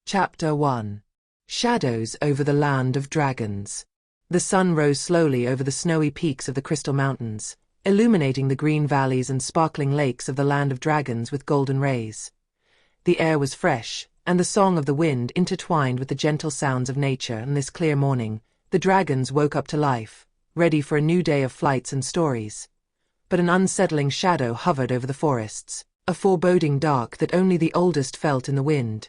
Chapter 1. Shadows over the Land of Dragons. The sun rose slowly over the snowy peaks of the Crystal Mountains, illuminating the green valleys and sparkling lakes of the Land of Dragons with golden rays. The air was fresh, and the song of the wind intertwined with the gentle sounds of nature. On this clear morning, the dragons woke up to life, ready for a new day of flights and stories. But an unsettling shadow hovered over the forests, a foreboding dark that only the oldest felt in the wind.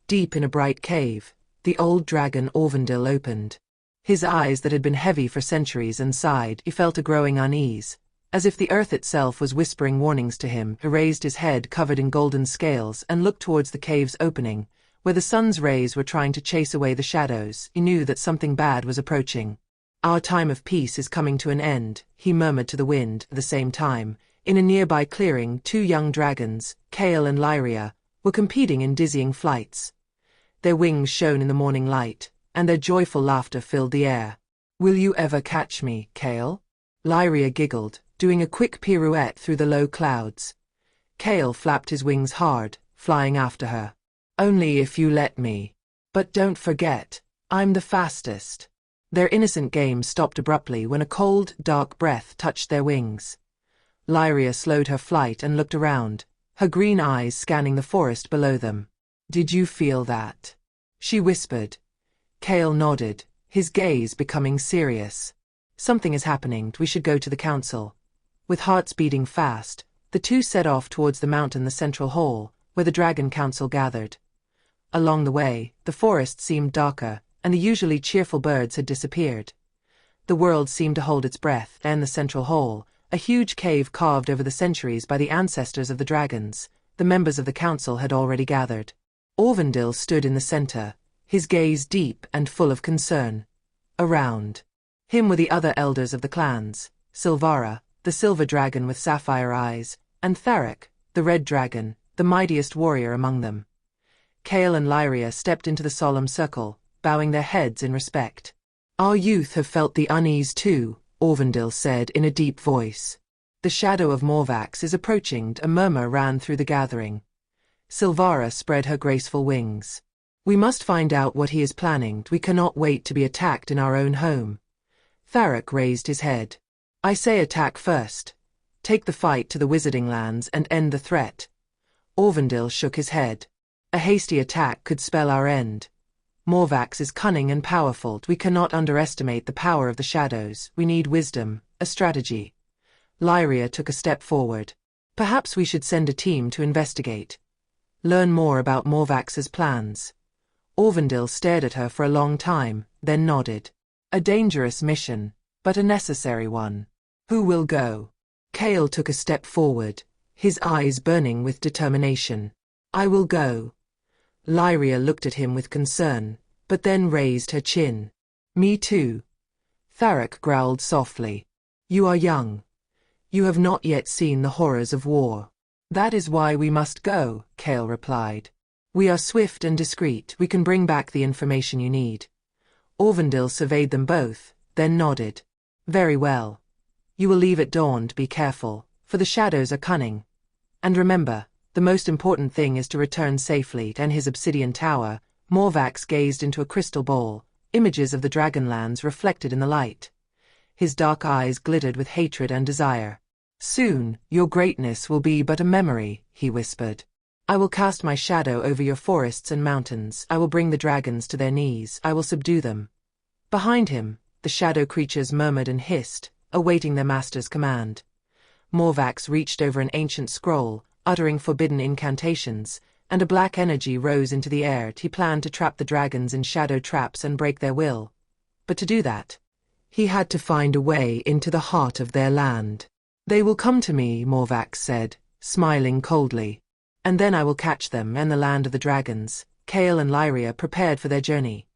Deep in a bright cave, the old dragon Aurvandil opened. His eyes that had been heavy for centuries and sighed, he felt a growing unease, as if the earth itself was whispering warnings to him. He raised his head covered in golden scales and looked towards the cave's opening, where the sun's rays were trying to chase away the shadows. He knew that something bad was approaching. "Our time of peace is coming to an end," he murmured to the wind. At the same time, in a nearby clearing, two young dragons, Kale and Lyria, were competing in dizzying flights. Their wings shone in the morning light, and their joyful laughter filled the air. "Will you ever catch me, Kale?" Lyria giggled, doing a quick pirouette through the low clouds. Kale flapped his wings hard, flying after her. "Only if you let me. But don't forget, I'm the fastest." Their innocent game stopped abruptly when a cold, dark breath touched their wings. Lyria slowed her flight and looked around, her green eyes scanning the forest below them. "Did you feel that?" she whispered. Kale nodded, his gaze becoming serious. "Something is happening. We should go to the council." With hearts beating fast, the two set off towards the mountain, the central hall, where the Dragon Council gathered. Along the way, the forest seemed darker, and the usually cheerful birds had disappeared. The world seemed to hold its breath. In the central hall, a huge cave carved over the centuries by the ancestors of the dragons, the members of the council had already gathered. Aurvandil stood in the center, his gaze deep and full of concern. Around him were the other elders of the clans, Silvara, the silver dragon with sapphire eyes, and Tharak, the red dragon, the mightiest warrior among them. Kale and Lyria stepped into the solemn circle, bowing their heads in respect. "Our youth have felt the unease too," Aurvandil said in a deep voice. "The shadow of Morvax is approaching." A murmur ran through the gathering. Silvara spread her graceful wings. "We must find out what he is planning. We cannot wait to be attacked in our own home." Tharak raised his head. "I say attack first. Take the fight to the Wizarding Lands and end the threat." Aurvandil shook his head. "A hasty attack could spell our end. Morvax is cunning and powerful. We cannot underestimate the power of the shadows. We need wisdom, a strategy." Lyria took a step forward. "Perhaps we should send a team to investigate. Learn more about Morvax's plans." Aurvandil stared at her for a long time, then nodded. "A dangerous mission, but a necessary one. Who will go?" Kale took a step forward, his eyes burning with determination. "I will go." Lyria looked at him with concern, but then raised her chin. "Me too." Tharak growled softly. "You are young. You have not yet seen the horrors of war." "That is why we must go," Kale replied. "We are swift and discreet. We can bring back the information you need." Aurvandil surveyed them both, then nodded. "Very well. You will leave at dawn. Be careful, for the shadows are cunning. And remember, the most important thing is to return safely." In his obsidian tower, Morvax gazed into a crystal bowl, images of the Dragonlands reflected in the light. His dark eyes glittered with hatred and desire. "Soon, your greatness will be but a memory," he whispered. "I will cast my shadow over your forests and mountains. I will bring the dragons to their knees. I will subdue them." Behind him, the shadow creatures murmured and hissed, awaiting their master's command. Morvax reached over an ancient scroll, uttering forbidden incantations, and a black energy rose into the air. He planned to trap the dragons in shadow traps and break their will. But to do that, he had to find a way into the heart of their land. "They will come to me," Morvax said, smiling coldly. "And then I will catch them." In the land of the dragons, Kale and Lyria prepared for their journey.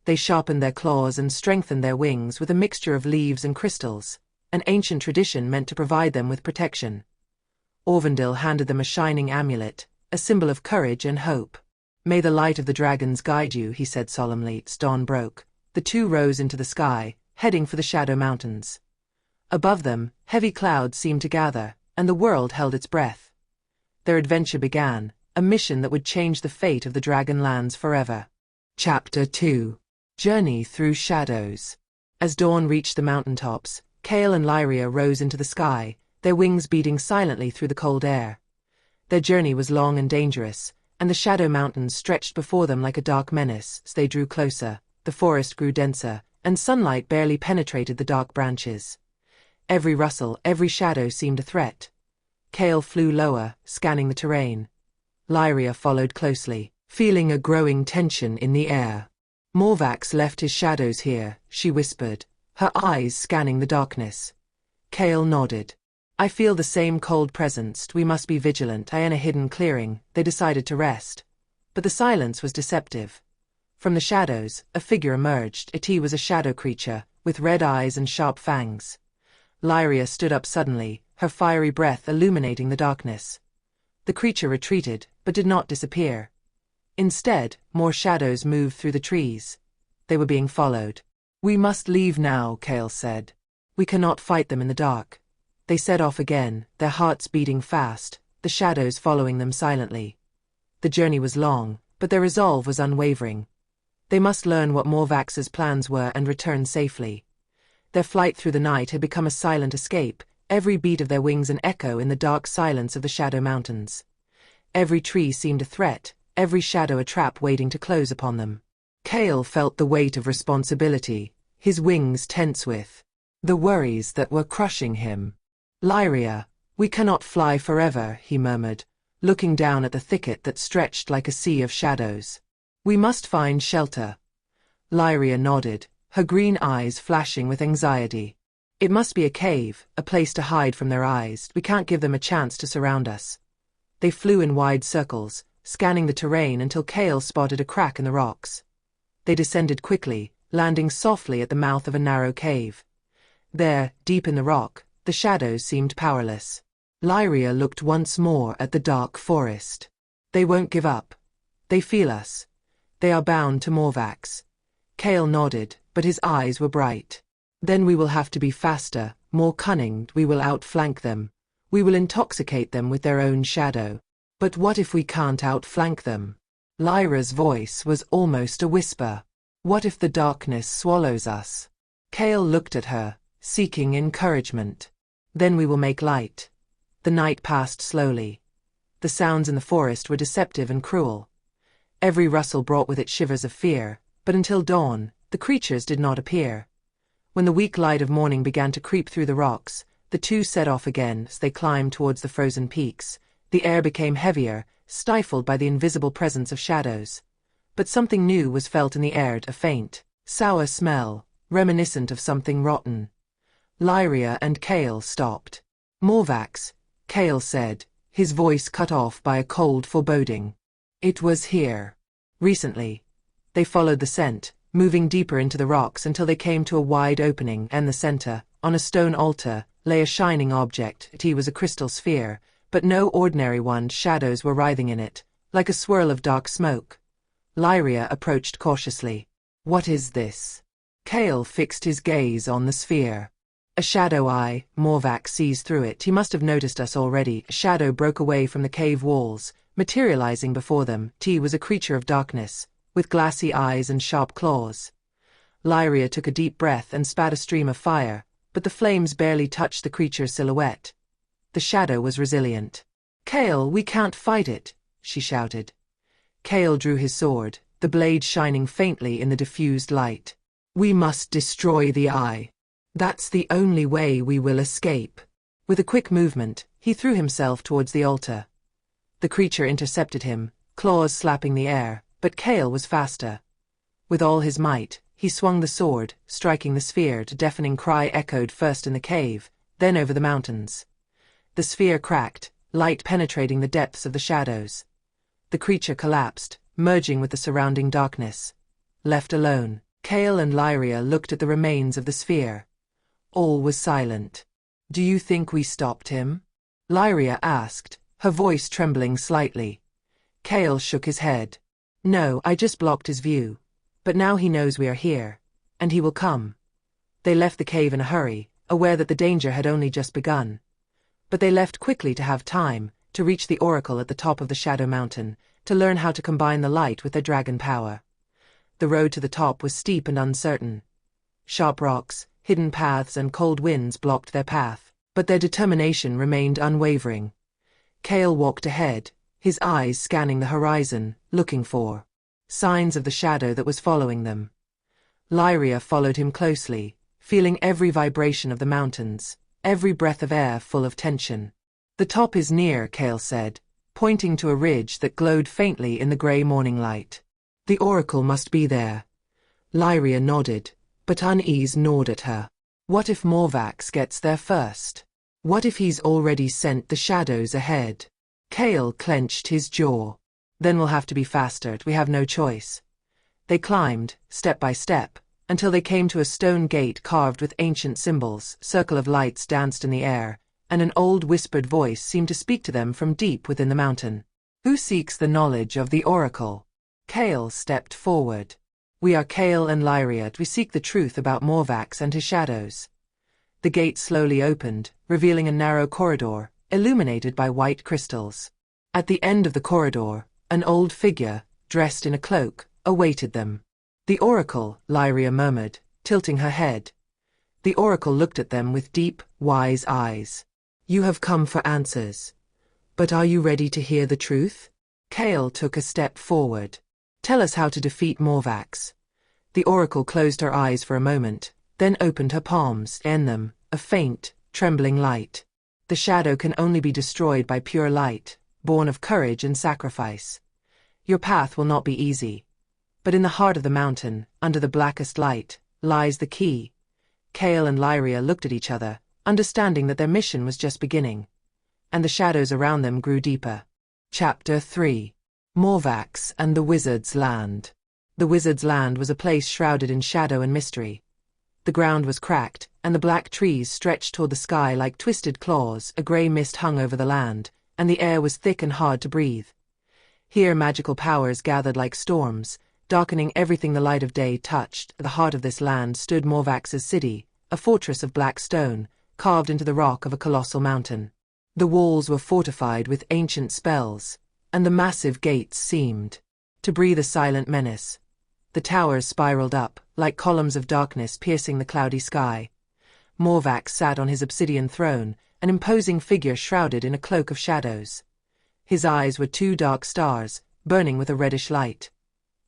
They sharpened their claws and strengthened their wings with a mixture of leaves and crystals, an ancient tradition meant to provide them with protection. Aurvandil handed them a shining amulet, a symbol of courage and hope. "May the light of the dragons guide you," he said solemnly. As dawn broke, the two rose into the sky, heading for the Shadow Mountains. Above them, heavy clouds seemed to gather, and the world held its breath. Their adventure began, a mission that would change the fate of the Dragonlands forever. Chapter 2. Journey Through Shadows. As dawn reached the mountaintops, Kale and Lyria rose into the sky, their wings beating silently through the cold air. Their journey was long and dangerous, and the Shadow Mountains stretched before them like a dark menace. As they drew closer, the forest grew denser, and sunlight barely penetrated the dark branches. Every rustle, every shadow seemed a threat. Kale flew lower, scanning the terrain. Lyria followed closely, feeling a growing tension in the air. Morvax left his shadows here, she whispered, her eyes scanning the darkness. Kale nodded. I feel the same cold presence. We must be vigilant. In a hidden clearing, they decided to rest. But the silence was deceptive. From the shadows, a figure emerged. It was a shadow creature, with red eyes and sharp fangs. Lyria stood up suddenly, her fiery breath illuminating the darkness. The creature retreated, but did not disappear. Instead, more shadows moved through the trees. They were being followed. We must leave now, Kale said. We cannot fight them in the dark. They set off again, their hearts beating fast, the shadows following them silently. The journey was long, but their resolve was unwavering. They must learn what Morvax's plans were and return safely. Their flight through the night had become a silent escape, every beat of their wings an echo in the dark silence of the Shadow Mountains. Every tree seemed a threat, every shadow a trap waiting to close upon them. Kale felt the weight of responsibility, his wings tense with the worries that were crushing him. Lyria, we cannot fly forever, he murmured, looking down at the thicket that stretched like a sea of shadows. We must find shelter. Lyria nodded, her green eyes flashing with anxiety. It must be a cave, a place to hide from their eyes. We can't give them a chance to surround us. They flew in wide circles, scanning the terrain until Kale spotted a crack in the rocks. They descended quickly, landing softly at the mouth of a narrow cave. There, deep in the rock, the shadows seemed powerless. Lyria looked once more at the dark forest. They won't give up. They feel us. They are bound to Morvax. Kale nodded, but his eyes were bright. Then we will have to be faster, more cunning. We will outflank them. We will intoxicate them with their own shadow. But what if we can't outflank them? Lyra's voice was almost a whisper. What if the darkness swallows us? Kale looked at her, seeking encouragement. Then we will make light. The night passed slowly. The sounds in the forest were deceptive and cruel. Every rustle brought with it shivers of fear, but until dawn, the creatures did not appear. When the weak light of morning began to creep through the rocks, the two set off again as they climbed towards the frozen peaks. The air became heavier, stifled by the invisible presence of shadows. But something new was felt in the air, a faint, sour smell, reminiscent of something rotten. Lyria and Kale stopped. Morvax, Kale said, his voice cut off by a cold foreboding. It was here. Recently. They followed the scent, moving deeper into the rocks until they came to a wide opening, and the center, on a stone altar, lay a shining object. It was a crystal sphere, but no ordinary one. Shadows were writhing in it, like a swirl of dark smoke. Lyria approached cautiously. What is this? Kale fixed his gaze on the sphere. A shadow eye, Morvax sees through it. He must have noticed us already. A shadow broke away from the cave walls, materializing before them. He was a creature of darkness, with glassy eyes and sharp claws. Lyria took a deep breath and spat a stream of fire, but the flames barely touched the creature's silhouette. The shadow was resilient. Kale, we can't fight it, she shouted. Kale drew his sword, the blade shining faintly in the diffused light. We must destroy the eye. That's the only way we will escape. With a quick movement, he threw himself towards the altar. The creature intercepted him, claws slapping the air, but Kale was faster. With all his might, he swung the sword, striking the sphere. A deafening cry echoed first in the cave, then over the mountains. The sphere cracked, light penetrating the depths of the shadows. The creature collapsed, merging with the surrounding darkness. Left alone, Kale and Lyria looked at the remains of the sphere. All was silent. Do you think we stopped him? Lyria asked, her voice trembling slightly. Kale shook his head. No, I just blocked his view. But now he knows we are here. And he will come. They left the cave in a hurry, aware that the danger had only just begun. But they left quickly to have time, to reach the oracle at the top of the Shadow Mountain, to learn how to combine the light with their dragon power. The road to the top was steep and uncertain. Sharp rocks, hidden paths and cold winds blocked their path, but their determination remained unwavering. Kale walked ahead, his eyes scanning the horizon, looking for signs of the shadow that was following them. Lyria followed him closely, feeling every vibration of the mountains, every breath of air full of tension. "The top is near," Kale said, pointing to a ridge that glowed faintly in the grey morning light. "The oracle must be there." Lyria nodded, but unease gnawed at her. What if Morvax gets there first? What if he's already sent the shadows ahead? Kale clenched his jaw. "Then we'll have to be faster, we have no choice." They climbed, step by step, until they came to a stone gate carved with ancient symbols. Circle of lights danced in the air, and an old whispered voice seemed to speak to them from deep within the mountain. "Who seeks the knowledge of the oracle?" Kale stepped forward. "We are Kale and Lyria. We seek the truth about Morvax and his shadows." The gate slowly opened, revealing a narrow corridor, illuminated by white crystals. At the end of the corridor, an old figure, dressed in a cloak, awaited them. "The oracle," Lyria murmured, tilting her head. The oracle looked at them with deep, wise eyes. "You have come for answers. But are you ready to hear the truth?" Kale took a step forward. "Tell us how to defeat Morvax." The oracle closed her eyes for a moment, then opened her palms, in them, a faint, trembling light. "The shadow can only be destroyed by pure light, born of courage and sacrifice. Your path will not be easy. But in the heart of the mountain, under the blackest light, lies the key." Kale and Lyria looked at each other, understanding that their mission was just beginning. And the shadows around them grew deeper. Chapter 3. Morvax and the Wizard's Land. The Wizard's Land was a place shrouded in shadow and mystery. The ground was cracked, and the black trees stretched toward the sky like twisted claws. A grey mist hung over the land, and the air was thick and hard to breathe. Here magical powers gathered like storms, darkening everything the light of day touched. At the heart of this land stood Morvax's city, a fortress of black stone, carved into the rock of a colossal mountain. The walls were fortified with ancient spells, and the massive gates seemed to breathe a silent menace. The towers spiraled up, like columns of darkness piercing the cloudy sky. Morvax sat on his obsidian throne, an imposing figure shrouded in a cloak of shadows. His eyes were two dark stars, burning with a reddish light.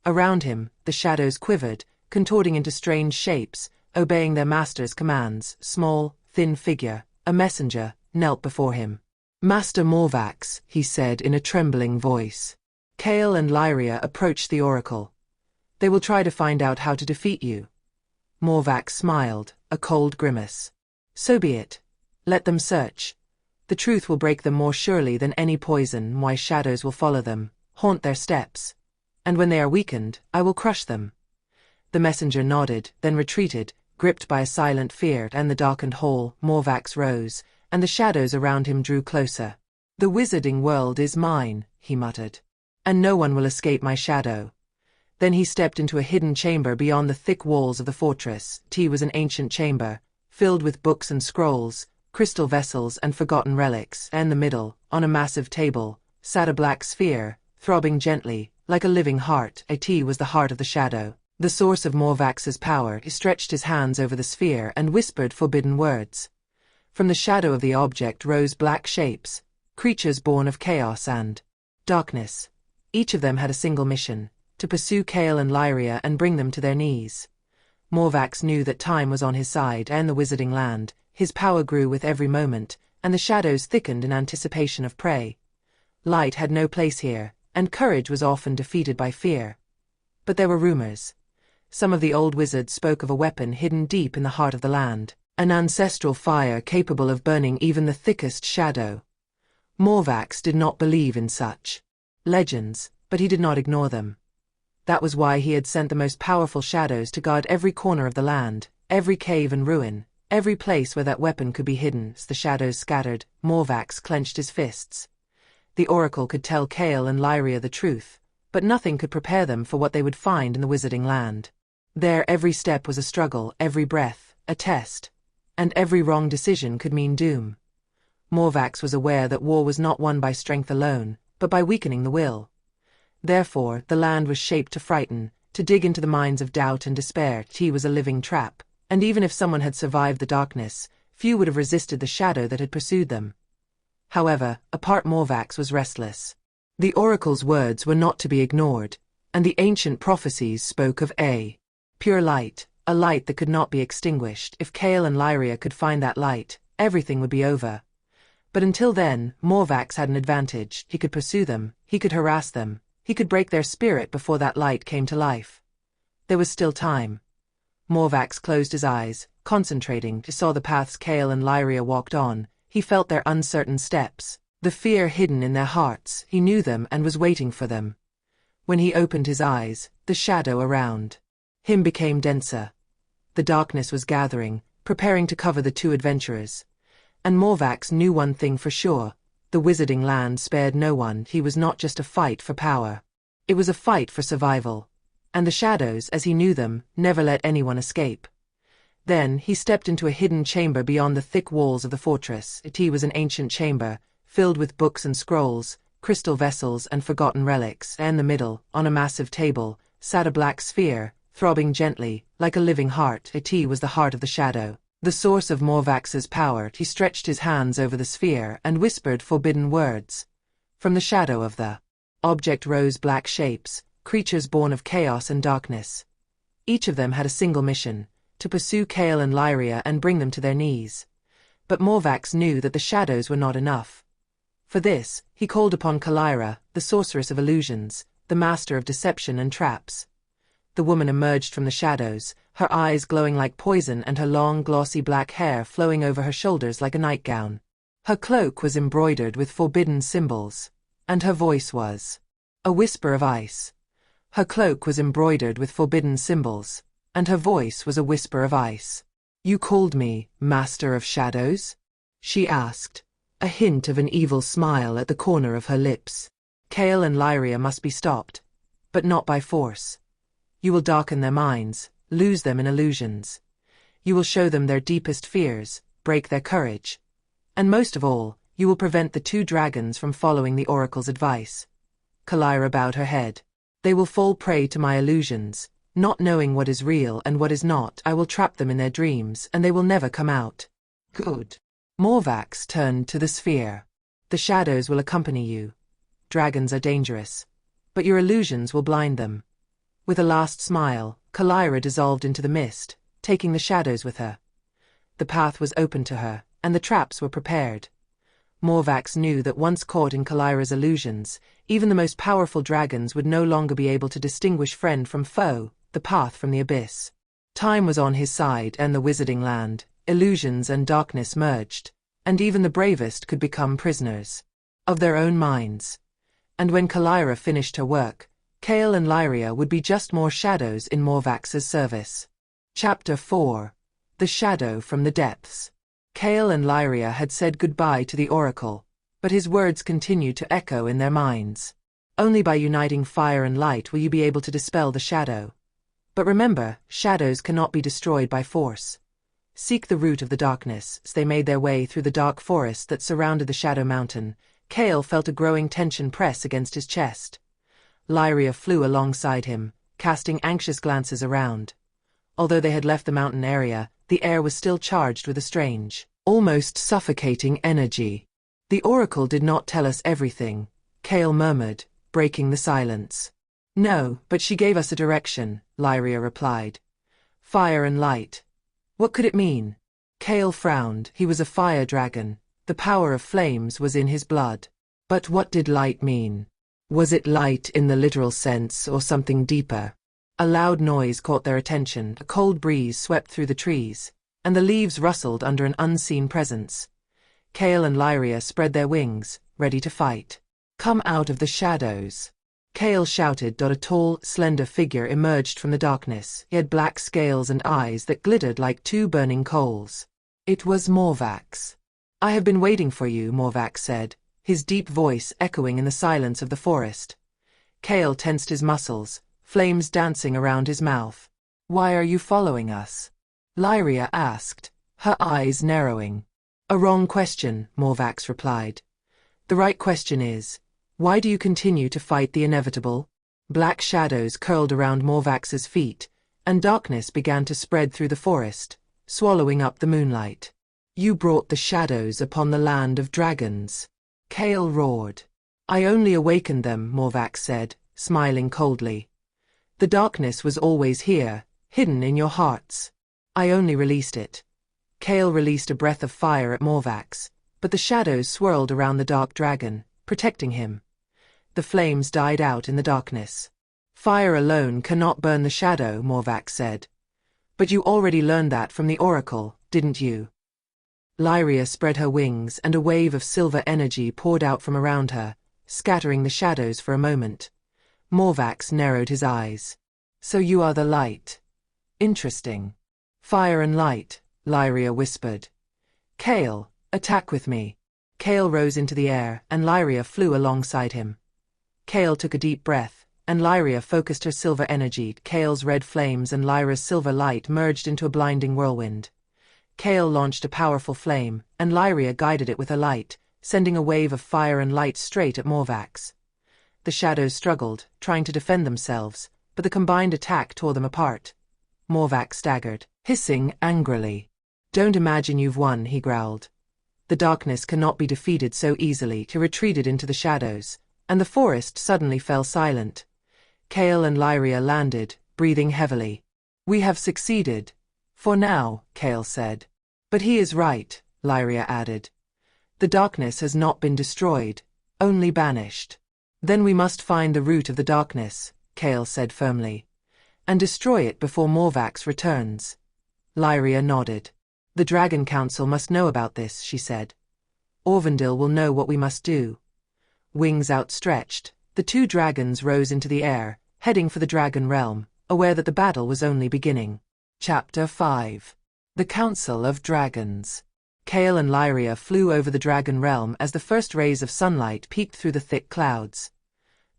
Around him, the shadows quivered, contorting into strange shapes, obeying their master's commands. Small, thin figure, a messenger, knelt before him. "Master Morvax," he said in a trembling voice. Kale and Lyria approached the oracle. "They will try to find out how to defeat you." Morvax smiled, a cold grimace. "So be it. Let them search. The truth will break them more surely than any poison. My shadows will follow them, haunt their steps. And when they are weakened, I will crush them." The messenger nodded, then retreated, gripped by a silent fear. And the darkened hall, Morvax rose, and the shadows around him drew closer. "The wizarding world is mine," he muttered. "And no one will escape my shadow." Then he stepped into a hidden chamber beyond the thick walls of the fortress. It was an ancient chamber, filled with books and scrolls, crystal vessels and forgotten relics. In the middle, on a massive table, sat a black sphere, throbbing gently, like a living heart. It was the heart of the shadow, the source of Morvax's power. He stretched his hands over the sphere and whispered forbidden words. From the shadow of the object rose black shapes, creatures born of chaos and darkness. Each of them had a single mission: to pursue Kale and Lyria and bring them to their knees. Morvax knew that time was on his side and the wizarding land. His power grew with every moment, and the shadows thickened in anticipation of prey. Light had no place here, and courage was often defeated by fear. But there were rumors. Some of the old wizards spoke of a weapon hidden deep in the heart of the land, an ancestral fire capable of burning even the thickest shadow. Morvax did not believe in such legends, but he did not ignore them. That was why he had sent the most powerful shadows to guard every corner of the land, every cave and ruin, every place where that weapon could be hidden. As the shadows scattered, Morvax clenched his fists. The oracle could tell Kale and Lyria the truth, but nothing could prepare them for what they would find in the wizarding land. There every step was a struggle, every breath, a test, and every wrong decision could mean doom. Morvax was aware that war was not won by strength alone, but by weakening the will. Therefore, the land was shaped to frighten, to dig into the minds of doubt and despair. He was a living trap, and even if someone had survived the darkness, few would have resisted the shadow that had pursued them. However, a part Morvax was restless. The oracle's words were not to be ignored, and the ancient prophecies spoke of a pure light, a light that could not be extinguished. If Kale and Lyria could find that light, everything would be over. But until then, Morvax had an advantage. He could pursue them, he could harass them, he could break their spirit before that light came to life. There was still time. Morvax closed his eyes, concentrating. He saw the paths Kale and Lyria walked on. He felt their uncertain steps, the fear hidden in their hearts. He knew them and was waiting for them. When he opened his eyes, the shadow around him became denser. The darkness was gathering, preparing to cover the two adventurers. And Morvax knew one thing for sure: the wizarding land spared no one. He was not just a fight for power. It was a fight for survival. And the shadows, as he knew them, never let anyone escape. Then he stepped into a hidden chamber beyond the thick walls of the fortress. It was an ancient chamber, filled with books and scrolls, crystal vessels and forgotten relics. And in the middle, on a massive table, sat a black sphere, throbbing gently, like a living heart. It was the heart of the shadow, the source of Morvax's power. He stretched his hands over the sphere and whispered forbidden words. From the shadow of the object rose black shapes, creatures born of chaos and darkness. Each of them had a single mission: to pursue Kale and Lyria and bring them to their knees. But Morvax knew that the shadows were not enough. For this, he called upon Kalira, the sorceress of illusions, the master of deception and traps. The woman emerged from the shadows, her eyes glowing like poison and her long glossy black hair flowing over her shoulders like a nightgown. Her cloak was embroidered with forbidden symbols, and her voice was a whisper of ice. Her cloak was embroidered with forbidden symbols, and her voice was a whisper of ice. "You called me, Master of Shadows?" she asked, a hint of an evil smile at the corner of her lips. Kale and Lyria must be stopped, but not by force. You will darken their minds, lose them in illusions. You will show them their deepest fears, break their courage. And most of all, you will prevent the two dragons from following the oracle's advice. Kalira bowed her head. They will fall prey to my illusions, not knowing what is real and what is not. I will trap them in their dreams and they will never come out. Good. Morvax turned to the sphere. The shadows will accompany you. Dragons are dangerous, but your illusions will blind them. With a last smile, Kalira dissolved into the mist, taking the shadows with her. The path was open to her, and the traps were prepared. Morvax knew that once caught in Kalira's illusions, even the most powerful dragons would no longer be able to distinguish friend from foe, the path from the abyss. Time was on his side, and the wizarding land, illusions and darkness merged, and even the bravest could become prisoners of their own minds. And when Kalira finished her work, Kale and Lyria would be just more shadows in Morvax's service. Chapter 4. The Shadow from the Depths. Kale and Lyria had said goodbye to the oracle, but his words continued to echo in their minds. Only by uniting fire and light will you be able to dispel the shadow. But remember, shadows cannot be destroyed by force. Seek the root of the darkness. As they made their way through the dark forest that surrounded the Shadow Mountain, Kale felt a growing tension press against his chest. Lyria flew alongside him, casting anxious glances around. Although they had left the mountain area, the air was still charged with a strange, almost suffocating energy. "The oracle did not tell us everything," Kale murmured, breaking the silence. "No, but she gave us a direction," Lyria replied. "Fire and light." What could it mean? Kale frowned. He was a fire dragon. The power of flames was in his blood. But what did light mean? Was it light in the literal sense or something deeper? A loud noise caught their attention. A cold breeze swept through the trees, and the leaves rustled under an unseen presence. Kale and Lyria spread their wings, ready to fight. "Come out of the shadows," Kale shouted. A tall, slender figure emerged from the darkness. He had black scales and eyes that glittered like two burning coals. It was Morvax. "I have been waiting for you," Morvax said, his deep voice echoing in the silence of the forest. Kale tensed his muscles, flames dancing around his mouth. "Why are you following us?" Lyria asked, her eyes narrowing. A wrong question, Morvax replied. The right question is, why do you continue to fight the inevitable? Black shadows curled around Morvax's feet, and darkness began to spread through the forest, swallowing up the moonlight. You brought the shadows upon the land of dragons. Kale roared. I only awakened them, Morvax said, smiling coldly. The darkness was always here, hidden in your hearts. I only released it. Kale released a breath of fire at Morvax, but the shadows swirled around the dark dragon, protecting him. The flames died out in the darkness. Fire alone cannot burn the shadow, Morvax said. But you already learned that from the oracle, didn't you? Lyria spread her wings and a wave of silver energy poured out from around her, scattering the shadows for a moment. Morvax narrowed his eyes. So you are the light. Interesting. Fire and light, Lyria whispered. Kale, attack with me. Kale rose into the air, and Lyria flew alongside him. Kale took a deep breath, and Lyria focused her silver energy. Kale's red flames and Lyra's silver light merged into a blinding whirlwind. Kale launched a powerful flame, and Lyria guided it with her light, sending a wave of fire and light straight at Morvax. The shadows struggled, trying to defend themselves, but the combined attack tore them apart. Morvax staggered, hissing angrily. Don't imagine you've won, he growled. The darkness cannot be defeated so easily. He retreated into the shadows, and the forest suddenly fell silent. Kale and Lyria landed, breathing heavily. We have succeeded. For now, Kale said. But he is right, Lyria added. The darkness has not been destroyed, only banished. Then we must find the root of the darkness, Kale said firmly, and destroy it before Morvax returns. Lyria nodded. The Dragon Council must know about this, she said. Aurvandil will know what we must do. Wings outstretched, the two dragons rose into the air, heading for the Dragon Realm, aware that the battle was only beginning. Chapter 5. The Council of Dragons. Kale and Lyria flew over the Dragon Realm as the first rays of sunlight peeked through the thick clouds.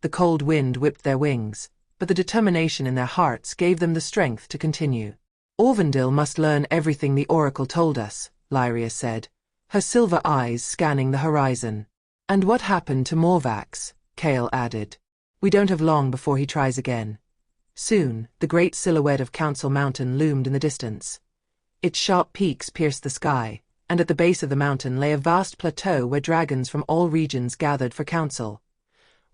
The cold wind whipped their wings, but the determination in their hearts gave them the strength to continue. Aurvandil must learn everything the oracle told us, Lyria said, her silver eyes scanning the horizon. And what happened to Morvax? Kale added. We don't have long before he tries again. Soon, the great silhouette of Council Mountain loomed in the distance. Its sharp peaks pierced the sky, and at the base of the mountain lay a vast plateau where dragons from all regions gathered for council.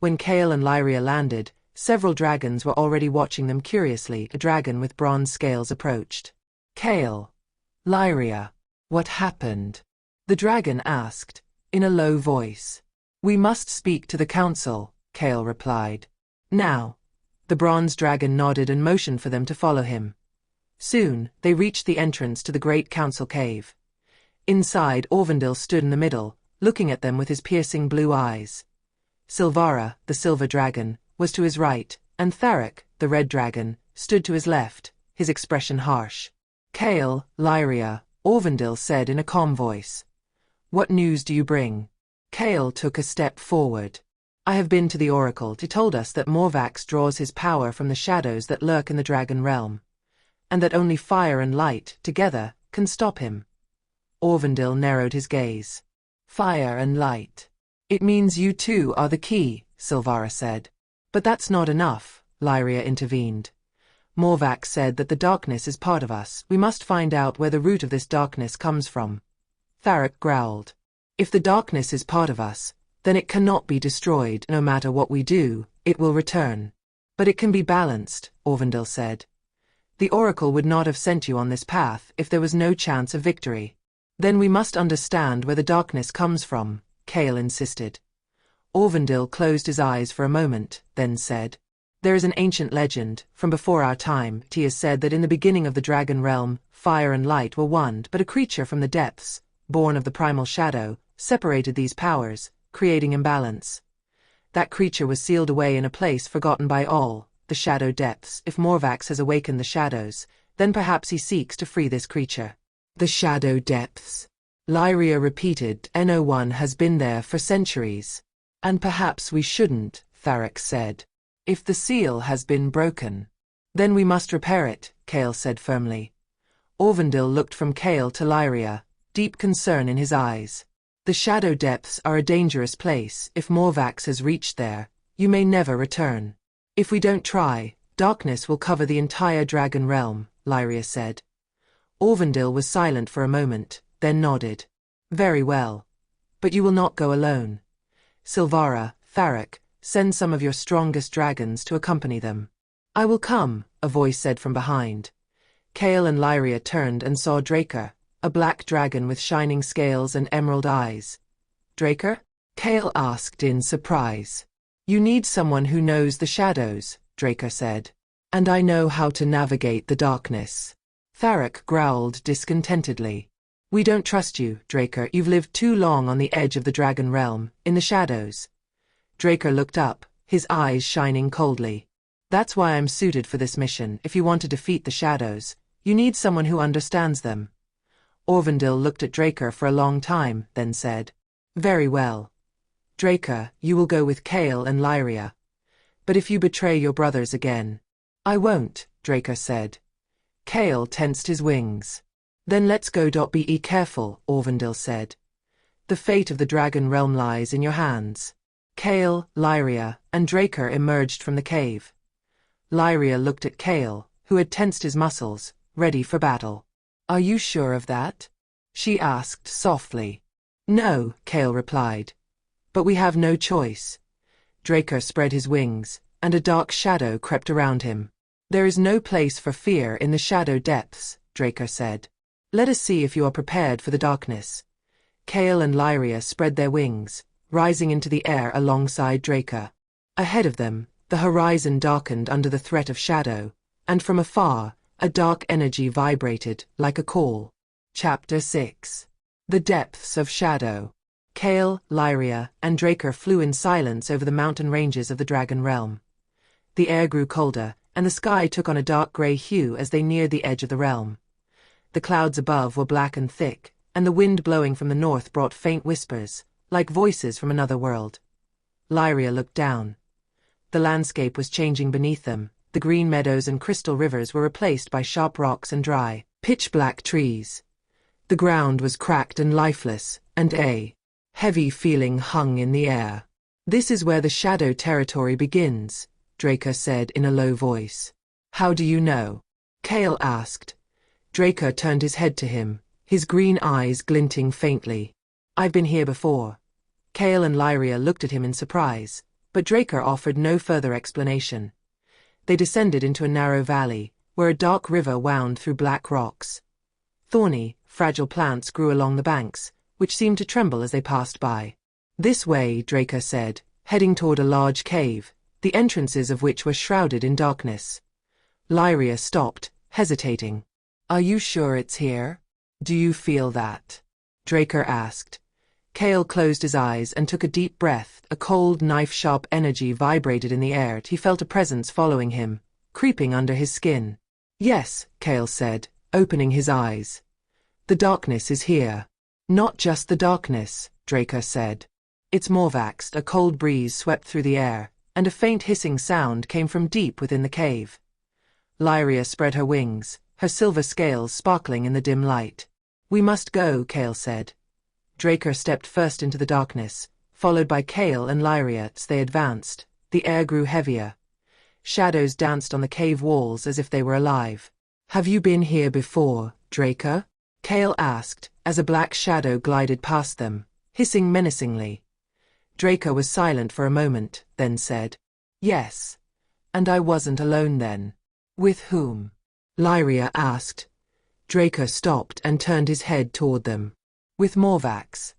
When Kale and Lyria landed, several dragons were already watching them curiously. A dragon with bronze scales approached. Kale. Lyria. What happened? The dragon asked, in a low voice. We must speak to the council, Kale replied. Now. The bronze dragon nodded and motioned for them to follow him. Soon, they reached the entrance to the great council cave. Inside, Aurvandil stood in the middle, looking at them with his piercing blue eyes. Silvara, the silver dragon, was to his right, and Tharak, the red dragon, stood to his left, his expression harsh. Kale, Lyria, Aurvandil said in a calm voice. What news do you bring? Kale took a step forward. I have been to the oracle. He told us that Morvax draws his power from the shadows that lurk in the Dragon Realm, and that only fire and light, together, can stop him. Aurvandil narrowed his gaze. Fire and light. It means you two are the key, Silvara said. But that's not enough, Lyria intervened. Morvax said that the darkness is part of us. We must find out where the root of this darkness comes from. Tharak growled. If the darkness is part of us, then it cannot be destroyed. No matter what we do, it will return. But it can be balanced, Aurvandil said. The oracle would not have sent you on this path if there was no chance of victory. Then we must understand where the darkness comes from, Kale insisted. Aurvandil closed his eyes for a moment, then said, There is an ancient legend, from before our time. It is said that in the beginning of the Dragon Realm, fire and light were one, but a creature from the depths, born of the primal shadow, separated these powers, creating imbalance. That creature was sealed away in a place forgotten by all, the shadow depths. If Morvax has awakened the shadows, then perhaps he seeks to free this creature. The shadow depths. Lyria repeated, No one has been there for centuries. And perhaps we shouldn't, Tharak said. If the seal has been broken, then we must repair it, Kale said firmly. Aurvandil looked from Kale to Lyria, deep concern in his eyes. The shadow depths are a dangerous place. If Morvax has reached there, you may never return. If we don't try, darkness will cover the entire dragon realm, Lyria said. Aurvandil was silent for a moment, then nodded. Very well. But you will not go alone. Silvara, Tharek, send some of your strongest dragons to accompany them. I will come, a voice said from behind. Kale and Lyria turned and saw Draker, a black dragon with shining scales and emerald eyes. Draker? Kale asked in surprise. You need someone who knows the shadows, Draker said. And I know how to navigate the darkness. Tharek growled discontentedly. We don't trust you, Draker. You've lived too long on the edge of the dragon realm, in the shadows. Draker looked up, his eyes shining coldly. That's why I'm suited for this mission. If you want to defeat the shadows, you need someone who understands them. Aurvandil looked at Draker for a long time, then said, Very well. Draker, you will go with Kale and Lyria. But if you betray your brothers again. I won't, Draker said. Kale tensed his wings. Then let's go. Be careful, Aurvandil said. The fate of the dragon realm lies in your hands. Kale, Lyria, and Draker emerged from the cave. Lyria looked at Kale, who had tensed his muscles, ready for battle. Are you sure of that? She asked softly. No, Kale replied. But we have no choice. Draker spread his wings, and a dark shadow crept around him. There is no place for fear in the shadow depths, Draker said. Let us see if you are prepared for the darkness. Kale and Lyria spread their wings, rising into the air alongside Draker. Ahead of them, the horizon darkened under the threat of shadow, and from afar, a dark energy vibrated like a call. Chapter 6. The Depths of Shadow. Kale, Lyria, and Draker flew in silence over the mountain ranges of the dragon realm. The air grew colder, and the sky took on a dark grey hue as they neared the edge of the realm. The clouds above were black and thick, and the wind blowing from the north brought faint whispers, like voices from another world. Lyria looked down. The landscape was changing beneath them. The green meadows and crystal rivers were replaced by sharp rocks and dry, pitch-black trees. The ground was cracked and lifeless, and a heavy feeling hung in the air. This is where the shadow territory begins, Draker said in a low voice. How do you know? Kale asked. Draker turned his head to him, his green eyes glinting faintly. I've been here before. Kale and Lyria looked at him in surprise, but Draker offered no further explanation. They descended into a narrow valley, where a dark river wound through black rocks. Thorny, fragile plants grew along the banks, which seemed to tremble as they passed by. This way, Draker said, heading toward a large cave, the entrances of which were shrouded in darkness. Lyria stopped, hesitating. Are you sure it's here? Do you feel that? Draker asked. Kale closed his eyes and took a deep breath. A cold, knife-sharp energy vibrated in the air. He felt a presence following him, creeping under his skin. Yes, Kale said, opening his eyes. The darkness is here. Not just the darkness, Draker said. It's Morvax. A cold breeze swept through the air, and a faint hissing sound came from deep within the cave. Lyria spread her wings, her silver scales sparkling in the dim light. We must go, Kale said. Draker stepped first into the darkness, followed by Kale and Lyria. As they advanced, the air grew heavier. Shadows danced on the cave walls as if they were alive. Have you been here before, Draker? Kale asked, as a black shadow glided past them, hissing menacingly. Draker was silent for a moment, then said, Yes. And I wasn't alone then. With whom? Lyria asked. Draker stopped and turned his head toward them. With Morvax.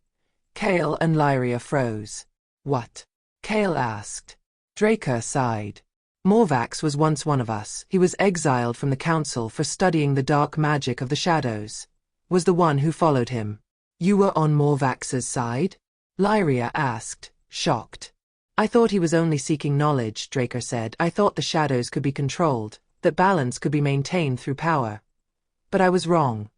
Kale and Lyria froze. What? Kale asked. Draker sighed. Morvax was once one of us. He was exiled from the council for studying the dark magic of the shadows. Was the one who followed him. You were on Morvax's side? Lyria asked, shocked. I thought he was only seeking knowledge, Draker said. I thought the shadows could be controlled, that balance could be maintained through power. But I was wrong.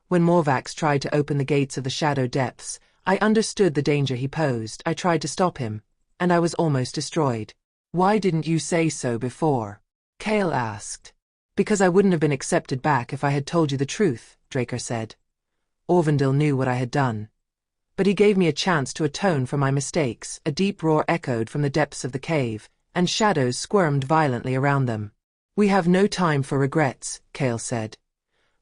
When Morvax tried to open the gates of the shadow depths, I understood the danger he posed. I tried to stop him, and I was almost destroyed. Why didn't you say so before? Kale asked. Because I wouldn't have been accepted back if I had told you the truth, Draker said. Aurvandil knew what I had done. But he gave me a chance to atone for my mistakes. A deep roar echoed from the depths of the cave, and shadows squirmed violently around them. We have no time for regrets, Kale said.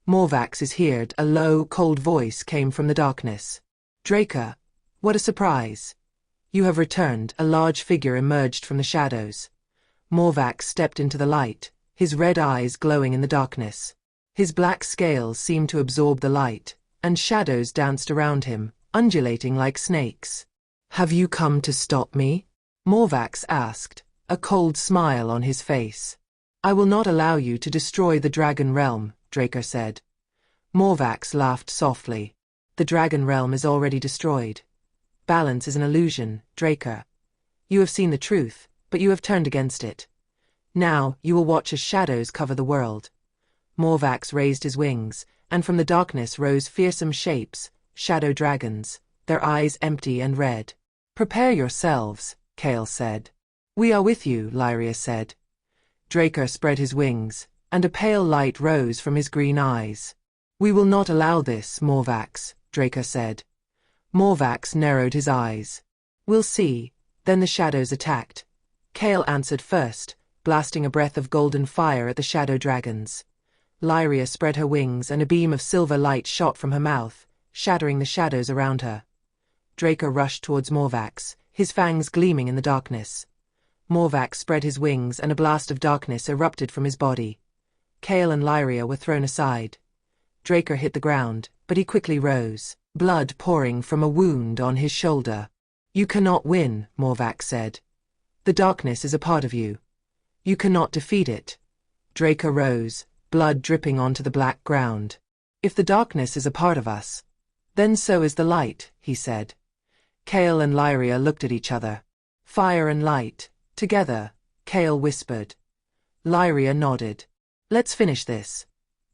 Morvax is here. A low, cold voice came from the darkness. Draco, what a surprise. You have returned. A large figure emerged from the shadows. Morvax stepped into the light, his red eyes glowing in the darkness. His black scales seemed to absorb the light, and shadows danced around him, undulating like snakes. Have you come to stop me? Morvax asked, a cold smile on his face. I will not allow you to destroy the dragon realm, Draco said. Morvax laughed softly. The dragon realm is already destroyed. Balance is an illusion, Draco. You have seen the truth, but you have turned against it. Now, you will watch as shadows cover the world. Morvax raised his wings, and from the darkness rose fearsome shapes, shadow dragons, their eyes empty and red. Prepare yourselves, Kale said. We are with you, Lyria said. Draco spread his wings, and a pale light rose from his green eyes. We will not allow this, Morvax, Draco said. Morvax narrowed his eyes. We'll see. Then the shadows attacked. Kale answered first, blasting a breath of golden fire at the shadow dragons. Lyria spread her wings and a beam of silver light shot from her mouth, shattering the shadows around her. Draco rushed towards Morvax, his fangs gleaming in the darkness. Morvax spread his wings and a blast of darkness erupted from his body. Kale and Lyria were thrown aside. Draco hit the ground, but he quickly rose, blood pouring from a wound on his shoulder. You cannot win, Morvax said. The darkness is a part of you. You cannot defeat it. Draco rose, blood dripping onto the black ground. If the darkness is a part of us, then so is the light, he said. Kale and Lyria looked at each other. Fire and light, together, Kale whispered. Lyria nodded. Let's finish this.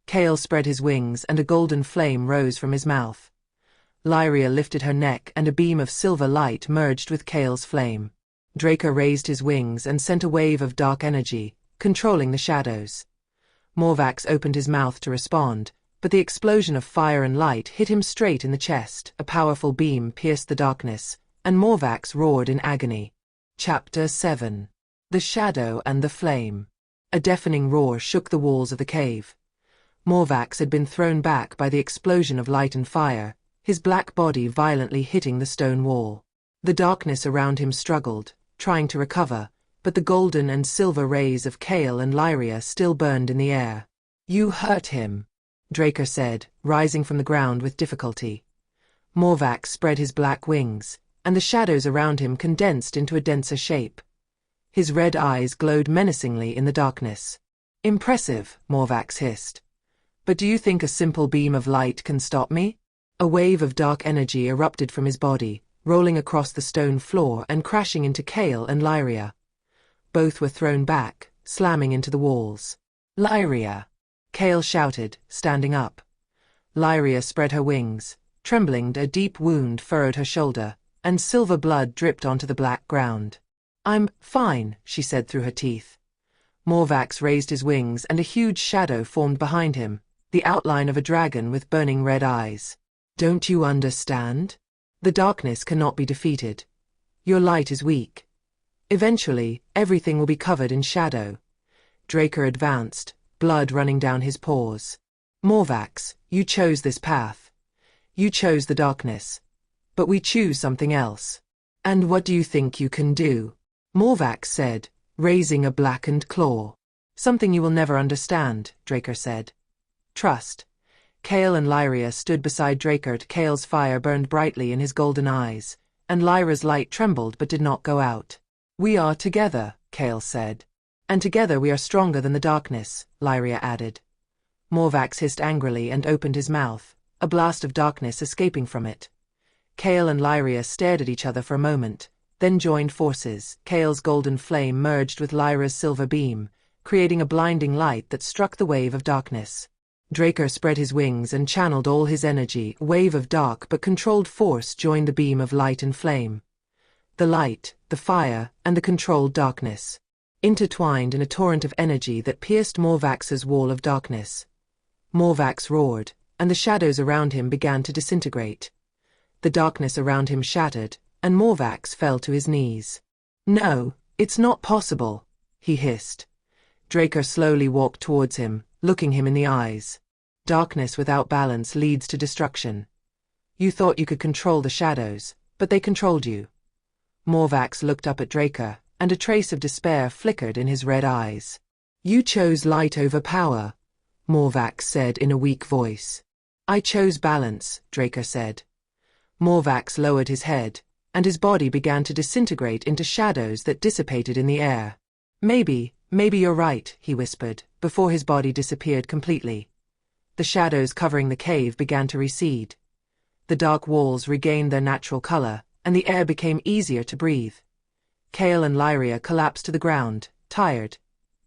Kale spread his wings and a golden flame rose from his mouth. Lyria lifted her neck and a beam of silver light merged with Kale's flame. Draco raised his wings and sent a wave of dark energy, controlling the shadows. Morvax opened his mouth to respond, but the explosion of fire and light hit him straight in the chest. A powerful beam pierced the darkness, and Morvax roared in agony. Chapter 7. The Shadow and the Flame. A deafening roar shook the walls of the cave. Morvax had been thrown back by the explosion of light and fire, his black body violently hitting the stone wall. The darkness around him struggled, trying to recover, but the golden and silver rays of Kale and Lyria still burned in the air. You hurt him, Draco said, rising from the ground with difficulty. Morvax spread his black wings, and the shadows around him condensed into a denser shape. His red eyes glowed menacingly in the darkness. Impressive, Morvax hissed. But do you think a simple beam of light can stop me? A wave of dark energy erupted from his body, rolling across the stone floor and crashing into Kale and Lyria. Both were thrown back, slamming into the walls. Lyria! Kale shouted, standing up. Lyria spread her wings, trembling. A deep wound furrowed her shoulder, and silver blood dripped onto the black ground. I'm fine, she said through her teeth. Morvax raised his wings and a huge shadow formed behind him, the outline of a dragon with burning red eyes. Don't you understand? The darkness cannot be defeated. Your light is weak. Eventually, everything will be covered in shadow. Draco advanced, blood running down his pores. Morvax, you chose this path. You chose the darkness. But we choose something else. And what do you think you can do? Morvax said, raising a blackened claw. Something you will never understand, Draco said. Trust. Kale and Lyria stood beside Draco. Kale's fire burned brightly in his golden eyes, and Lyra's light trembled but did not go out. We are together, Kale said. And together we are stronger than the darkness, Lyria added. Morvax hissed angrily and opened his mouth, a blast of darkness escaping from it. Kale and Lyria stared at each other for a moment, then joined forces. Kale's golden flame merged with Lyra's silver beam, creating a blinding light that struck the wave of darkness. Draco spread his wings and channeled all his energy. A wave of dark but controlled force joined the beam of light and flame. The light, the fire, and the controlled darkness intertwined in a torrent of energy that pierced Morvax's wall of darkness. Morvax roared, and the shadows around him began to disintegrate. The darkness around him shattered, and Morvax fell to his knees. "No, it's not possible," he hissed. Draker slowly walked towards him, looking him in the eyes. "Darkness without balance leads to destruction. You thought you could control the shadows, but they controlled you." Morvax looked up at Draker, and a trace of despair flickered in his red eyes. "You chose light over power," Morvax said in a weak voice. "I chose balance," Draker said. Morvax lowered his head, and his body began to disintegrate into shadows that dissipated in the air. Maybe you're right," he whispered, before his body disappeared completely. The shadows covering the cave began to recede. The dark walls regained their natural color, and the air became easier to breathe. Kale and Lyria collapsed to the ground, tired.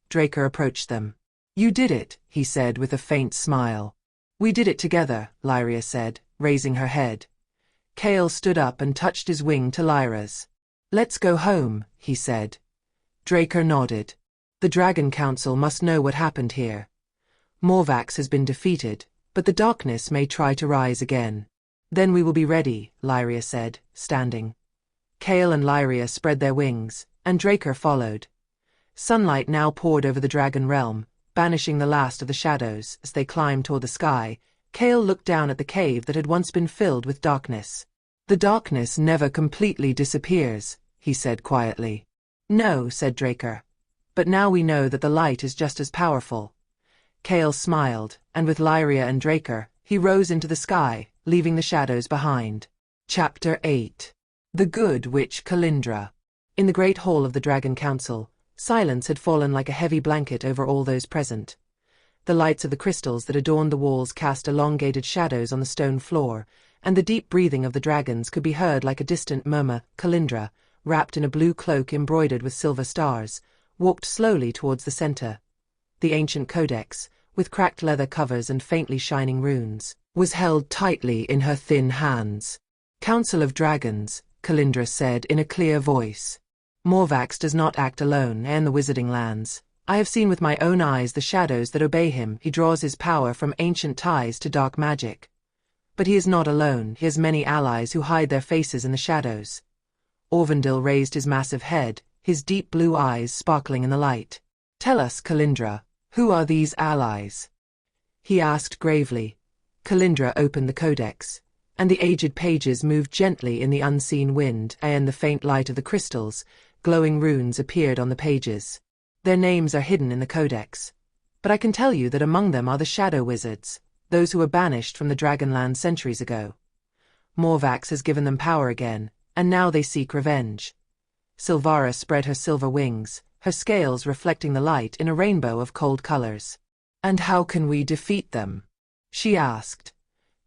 Draker approached them. "You did it," he said with a faint smile. "We did it together," Lyria said, raising her head. Kale stood up and touched his wing to Lyra's. "Let's go home," he said. Draker nodded. "The Dragon Council must know what happened here. Morvax has been defeated, but the darkness may try to rise again. Then we will be ready," Lyria said, standing. Kale and Lyria spread their wings, and Draker followed. Sunlight now poured over the dragon realm, banishing the last of the shadows. As they climbed toward the sky, Kale looked down at the cave that had once been filled with darkness. "The darkness never completely disappears," he said quietly. "No," said Draker. "But now we know that the light is just as powerful." Kale smiled, and with Lyria and Draker, he rose into the sky, leaving the shadows behind. Chapter 8. The Good Witch Kalindra. In the great hall of the Dragon Council, silence had fallen like a heavy blanket over all those present. The lights of the crystals that adorned the walls cast elongated shadows on the stone floor, and the deep breathing of the dragons could be heard like a distant murmur. Kalindra, wrapped in a blue cloak embroidered with silver stars, walked slowly towards the center. The ancient codex, with cracked leather covers and faintly shining runes, was held tightly in her thin hands. "Council of Dragons," Kalindra said in a clear voice. "Morvax does not act alone in the wizarding lands. I have seen with my own eyes the shadows that obey him. He draws his power from ancient ties to dark magic. But he is not alone. He has many allies who hide their faces in the shadows." Aurvandil raised his massive head, his deep blue eyes sparkling in the light. "Tell us, Kalindra, who are these allies?" he asked gravely. Kalindra opened the codex, and the aged pages moved gently in the unseen wind, and in the faint light of the crystals, glowing runes appeared on the pages. "Their names are hidden in the codex, but I can tell you that among them are the shadow wizards, those who were banished from the Dragonland centuries ago. Morvax has given them power again, and now they seek revenge." Silvara spread her silver wings, her scales reflecting the light in a rainbow of cold colors. "And how can we defeat them?" she asked.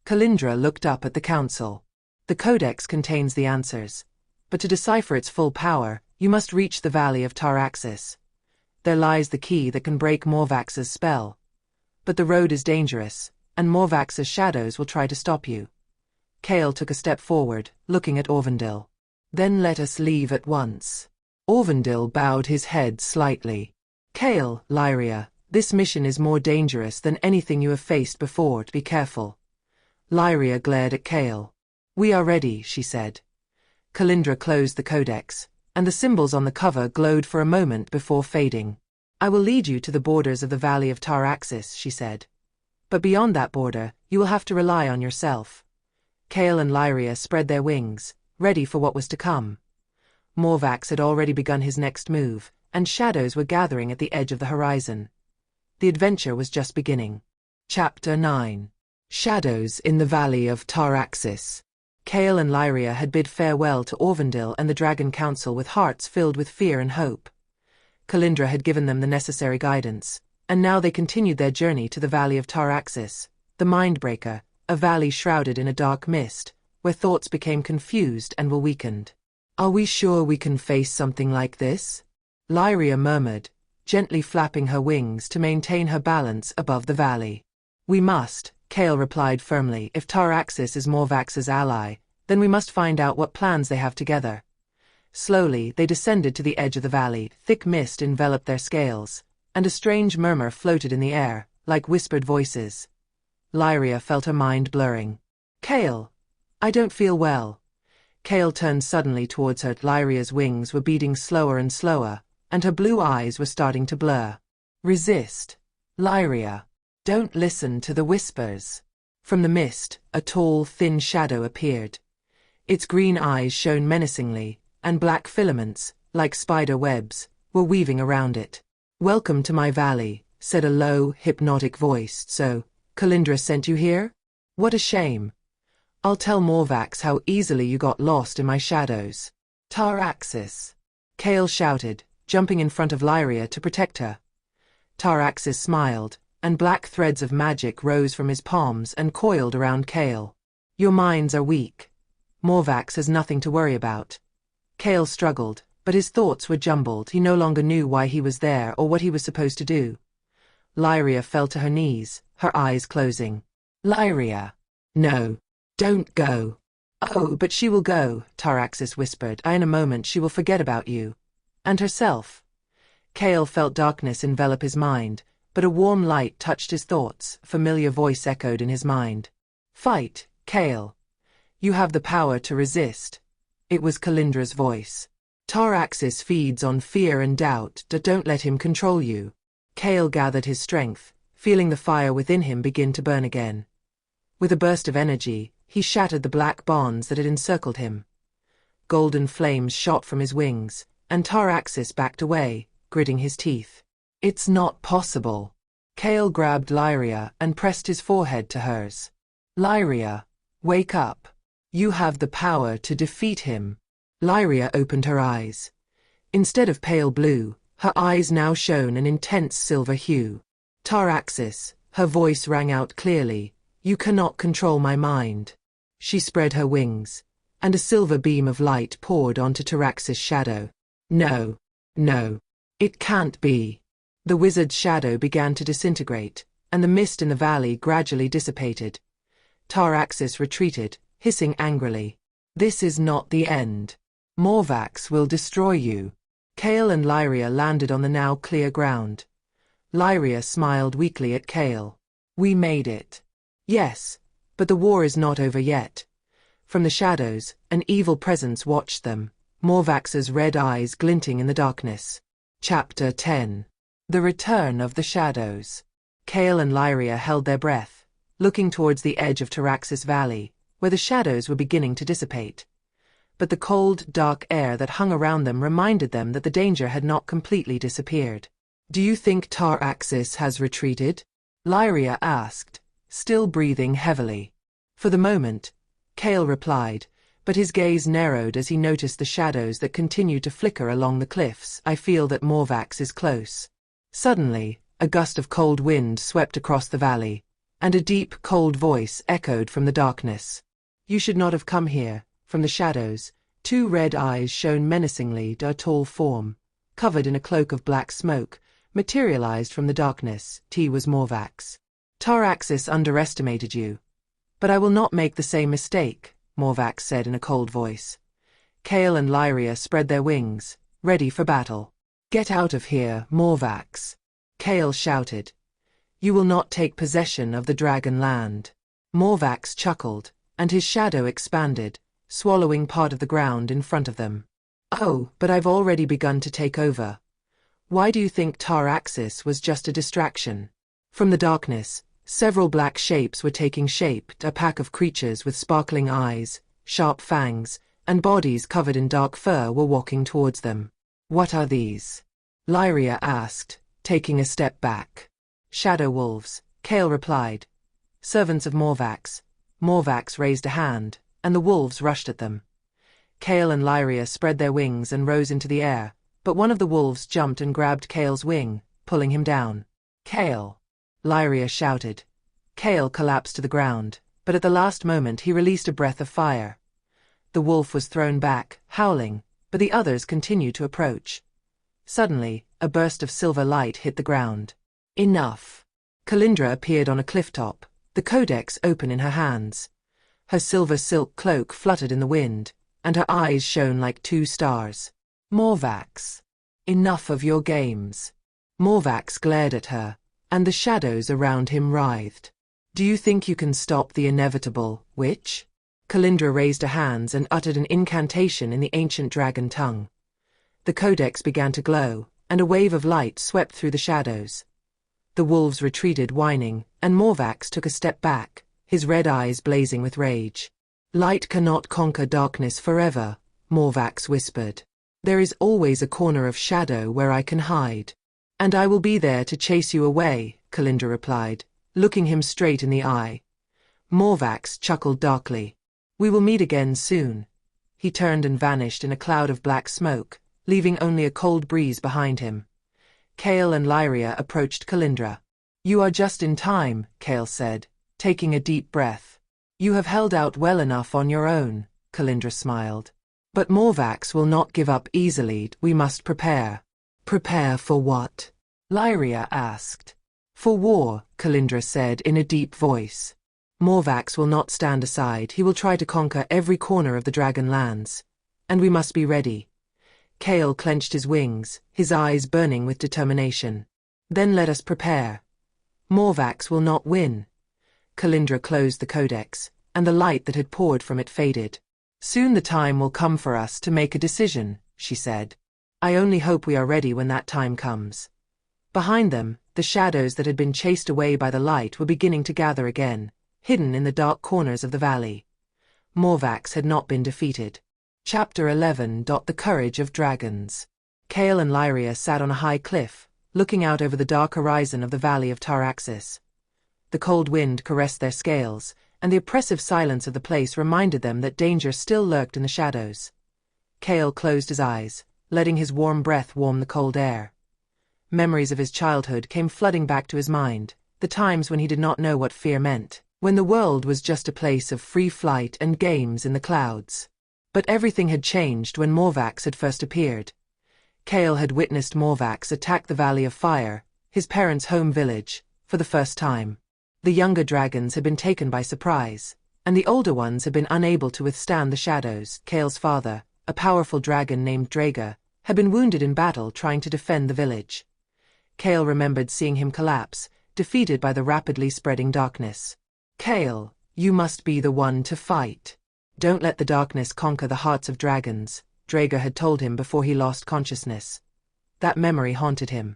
Kalindra looked up at the council. "The codex contains the answers, but to decipher its full power, you must reach the Valley of Taraxis. There lies the key that can break Morvax's spell. But the road is dangerous, and Morvax's shadows will try to stop you." Kale took a step forward, looking at Aurvandil. "Then let us leave at once." Aurvandil bowed his head slightly. "Kale, Lyria, this mission is more dangerous than anything you have faced before. Be careful." Lyria glared at Kale. "We are ready," she said. Kalindra closed the codex, and the symbols on the cover glowed for a moment before fading. "I will lead you to the borders of the Valley of Taraxis," she said. "But beyond that border, you will have to rely on yourself." Kale and Lyria spread their wings, ready for what was to come. Morvax had already begun his next move, and shadows were gathering at the edge of the horizon. The adventure was just beginning. Chapter 9. Shadows in the Valley of Taraxis. Kale and Lyria had bid farewell to Aurvandil and the Dragon Council with hearts filled with fear and hope. Kalindra had given them the necessary guidance, and now they continued their journey to the Valley of Taraxis, the Mindbreaker, a valley shrouded in a dark mist, where thoughts became confused and were weakened. "Are we sure we can face something like this?" Lyria murmured, gently flapping her wings to maintain her balance above the valley. "We must," Kale replied firmly. "If Taraxis is Morvax's ally, then we must find out what plans they have together." Slowly, they descended to the edge of the valley. Thick mist enveloped their scales, and a strange murmur floated in the air, like whispered voices. Lyria felt her mind blurring. Kale, I don't feel well. Kale turned suddenly towards her. Lyria's wings were beating slower and slower, and her blue eyes were starting to blur. Resist, Lyria. Don't listen to the whispers. From the mist, a tall, thin shadow appeared. Its green eyes shone menacingly, and black filaments, like spider webs, were weaving around it. Welcome to my valley, said a low, hypnotic voice. So, Kalindra sent you here? What a shame. I'll tell Morvax how easily you got lost in my shadows. Taraxis, Kale shouted, jumping in front of Lyria to protect her. Taraxis smiled, and black threads of magic rose from his palms and coiled around Kale. Your minds are weak. Morvax has nothing to worry about. Kale struggled, but his thoughts were jumbled. He no longer knew why he was there or what he was supposed to do. Lyria fell to her knees, her eyes closing. Lyria. No. Don't go. Oh, but she will go, Taraxis whispered. In a moment she will forget about you. And herself. Kale felt darkness envelop his mind, but a warm light touched his thoughts. A familiar voice echoed in his mind. Fight, Kale. You have the power to resist. It was Kalindra's voice. Taraxis feeds on fear and doubt. Don't let him control you. Kale gathered his strength, feeling the fire within him begin to burn again. With a burst of energy, he shattered the black bonds that had encircled him. Golden flames shot from his wings, and Taraxis backed away, gritting his teeth. It's not possible. Kale grabbed Lyria and pressed his forehead to hers. Lyria, wake up. You have the power to defeat him. Lyria opened her eyes. Instead of pale blue, her eyes now shone an intense silver hue. Taraxis, her voice rang out clearly, you cannot control my mind. She spread her wings, and a silver beam of light poured onto Taraxis' shadow. No. No. It can't be. The wizard's shadow began to disintegrate, and the mist in the valley gradually dissipated. Taraxis retreated, hissing angrily. This is not the end. Morvax will destroy you. Kale and Lyria landed on the now clear ground. Lyria smiled weakly at Kale. We made it. Yes, but the war is not over yet. From the shadows, an evil presence watched them, Morvax's red eyes glinting in the darkness. Chapter 10. The Return of the Shadows. Kale and Lyria held their breath, looking towards the edge of Taraxis Valley, where the shadows were beginning to dissipate. But the cold, dark air that hung around them reminded them that the danger had not completely disappeared. Do you think Taraxis has retreated? Lyria asked, still breathing heavily. For the moment, Kale replied, but his gaze narrowed as he noticed the shadows that continued to flicker along the cliffs. I feel that Morvax is close. Suddenly, a gust of cold wind swept across the valley, and a deep, cold voice echoed from the darkness. You should not have come here. From the shadows, two red eyes shone menacingly. A tall form, covered in a cloak of black smoke, materialized from the darkness. He was Morvax. Taraxis underestimated you. But I will not make the same mistake, Morvax said in a cold voice. Kale and Lyria spread their wings, ready for battle. Get out of here, Morvax. Kale shouted. You will not take possession of the dragon land. Morvax chuckled, and his shadow expanded, swallowing part of the ground in front of them. Oh, but I've already begun to take over. Why do you think Taraxis was just a distraction? From the darkness, several black shapes were taking shape. A pack of creatures with sparkling eyes, sharp fangs, and bodies covered in dark fur were walking towards them. What are these? Lyria asked, taking a step back. Shadow wolves, Kale replied. Servants of Morvax. Morvax raised a hand, and the wolves rushed at them. Kale and Lyria spread their wings and rose into the air, but one of the wolves jumped and grabbed Kale's wing, pulling him down. Kale! Lyria shouted. Kale collapsed to the ground, but at the last moment he released a breath of fire. The wolf was thrown back, howling, but the others continued to approach. Suddenly, a burst of silver light hit the ground. Enough! Kalindra appeared on a cliff top, the codex open in her hands. Her silver silk cloak fluttered in the wind, and her eyes shone like two stars. Morvax! Enough of your games. Morvax glared at her, and the shadows around him writhed. Do you think you can stop the inevitable, witch? Kalindra raised her hands and uttered an incantation in the ancient dragon tongue. The codex began to glow, and a wave of light swept through the shadows. The wolves retreated whining, and Morvax took a step back, his red eyes blazing with rage. Light cannot conquer darkness forever, Morvax whispered. There is always a corner of shadow where I can hide. And I will be there to chase you away, Kalindra replied, looking him straight in the eye. Morvax chuckled darkly. We will meet again soon. He turned and vanished in a cloud of black smoke, leaving only a cold breeze behind him. Kale and Lyria approached Kalindra. You are just in time, Kale said, taking a deep breath. You have held out well enough on your own, Kalindra smiled. But Morvax will not give up easily. We must prepare. Prepare for what? Lyria asked. For war, Kalindra said in a deep voice. Morvax will not stand aside. He will try to conquer every corner of the dragon lands. And we must be ready. Kale clenched his wings, his eyes burning with determination. Then let us prepare. Morvax will not win. Kalindra closed the codex, and the light that had poured from it faded. Soon the time will come for us to make a decision, she said. I only hope we are ready when that time comes. Behind them, the shadows that had been chased away by the light were beginning to gather again, hidden in the dark corners of the valley. Morvax had not been defeated. Chapter 11. The Courage of Dragons. Kale and Lyria sat on a high cliff, looking out over the dark horizon of the valley of Taraxis. The cold wind caressed their scales, and the oppressive silence of the place reminded them that danger still lurked in the shadows. Kale closed his eyes, letting his warm breath warm the cold air. Memories of his childhood came flooding back to his mind, the times when he did not know what fear meant, when the world was just a place of free flight and games in the clouds. But everything had changed when Morvax had first appeared. Kale had witnessed Morvax attack the Valley of Fire, his parents' home village, for the first time. The younger dragons had been taken by surprise, and the older ones had been unable to withstand the shadows. Kale's father, a powerful dragon named Draga, had been wounded in battle trying to defend the village. Kale remembered seeing him collapse, defeated by the rapidly spreading darkness. Kale, you must be the one to fight. Don't let the darkness conquer the hearts of dragons, Draga had told him before he lost consciousness. That memory haunted him.